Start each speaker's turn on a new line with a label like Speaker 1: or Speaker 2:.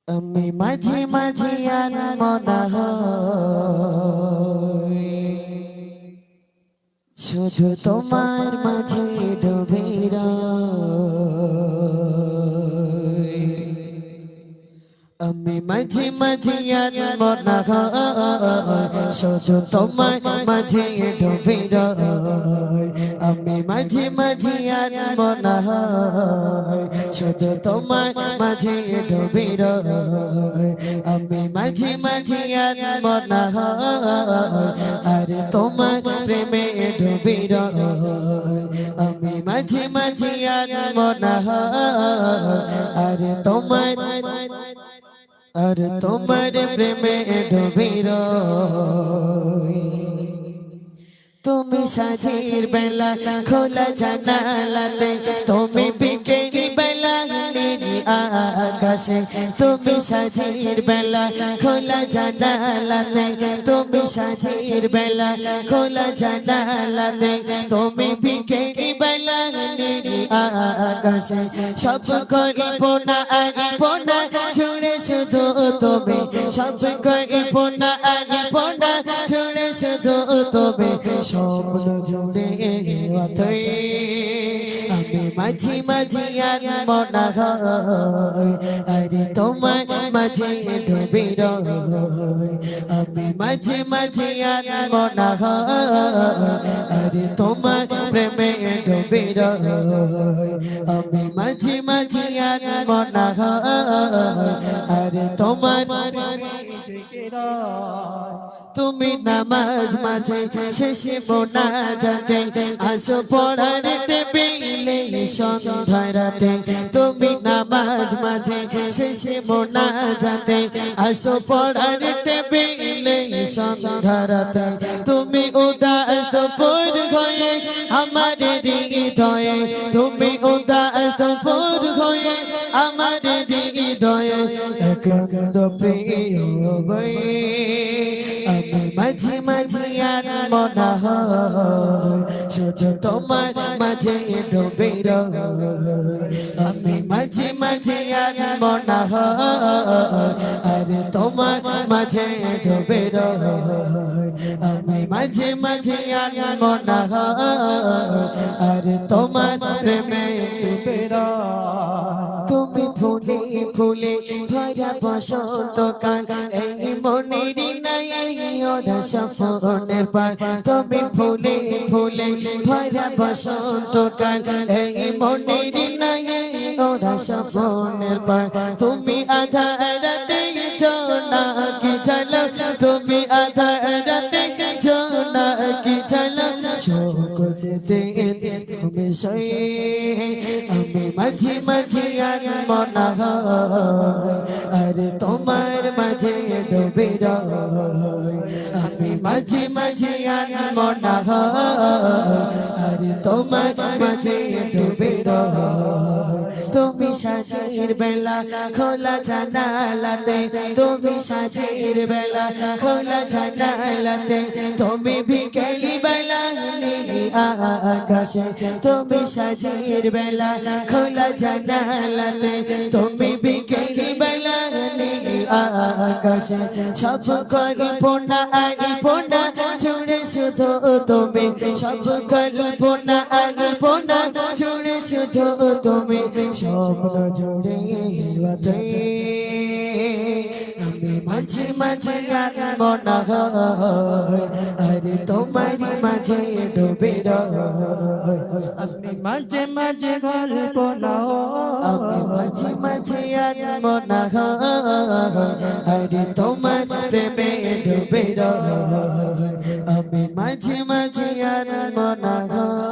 Speaker 1: আমি মাঝে মাঝে আর মনে হয় শুধু তোমার মাঝে ডুবে রই। আমি মাঝে মাঝে আর মনে হয় শুধু তোমার মাঝে ডুবে রই। আমি মাঝে মাঝে আর মনে হয় শুধু তোমার মাঝে ডুবে রই। আমি মাঝে মাঝে আর মনে হয় আর তোমার প্রেমে ডুবে রই। আমি মাঝে মাঝে আর মনে হয় আর তোমার প্রেমে ডুবে রই। তুমি সাজের বেলা খোলা জানালাতে, তুমি বিকেল বেলা নীল আকাশে। তুমি সাজের বেলা খোলা জানালাতে, তুমি সাজের বেলা খোলা জানালাতে, তুমি বিকেল বেলা নীল আকাশে। সব কল্পনা আল্পনা ছুড়ে শুধু তুমি, সব কল্পনা আল্পনা ছুড়ে শুধু তুমি, স্বপ্ন জুড়ে অথই। আমি মাঝে মাঝে আর মনে হয় আরে তোমার মাঝে ডুবে রই। আমি মাঝে মাঝে আর মনে হয় আরে তোমার প্রেমে ডুবে রই। আমি মাঝে মাঝে আর মনে হয় আরে তোমার তুমি নামাজ মাঝে শেষে মোনাজাতে আসো পড়ার টেবিলে সন্ধ্যায় রাতে। তুমি নামাজ মাঝে শেষে মোনাজাতে আসো পড়ার টেবিলে সন্ধ্যায় রাতে। তুমি উদাস দুপুর হয়ে আমার হৃদয়ে, তুমি উদাস দুপুর হয়ে আমার হৃদয়ে একান্ত প্রিয় বই। আমি মাঝে মাঝে আর মনে হয় শুধু তোমার মাঝে ডুবে রই। আমি মাঝে মাঝে আর মনে হয় আরে তোমার মাঝে ডুবে রই। আমি মাঝে মাঝে আর মনে হয় আরে তোমার প্রেমে ডুবে রই। তুমি ফুলে ফুলে ভরা বসন্তকাল এই মনের নাই ওরা স্বপ্নের পার। তুমি ফুলে ফুলে ভরা বসন্তকাল এই মনের নাই ওরা স্বপ্নের পার। তুমি আধা রাতে জোনাকি ঝলক, তুমি আধা রাতে জোনাকি ঝলক, শোক সে তুমি সই। আমি মাঝে মাঝে আর মনে হয় আরে তোমার মাঝে ডুবে রই। আমি মাঝে মাঝে আর মনে হয় আরে তোমার মাঝে ডুবে রই। তুমি সাজের বেলা খোলা জানালাতে, তুমি সাজের বেলা খোলা জানালাতে, তুমি বিকেল বেলা নীল আকাশে। তুমি সাজের বেলা খোলা জানালাতে, তুমি বিকেল বেলা নীল আকাশে। সব কল্পনা আল্পনা ছুড়ে শুধু তুমি, সব কল্পনা আল্পনা ছুড়ে শুধু তুমি, স্বপ্ন জুড়ে অথই। আমি মাঝে মাঝে আর মনে হয় আরে তোমার মাঝে ডুবে রই।
Speaker 2: আপনি মাঝে মাঝে কল্পনা,
Speaker 1: আমি মাঝে মাঝে আর মনে হয় আরে তোমার প্রেমে ডুবে রই। আমি মাঝে মাঝে আর মনে হয়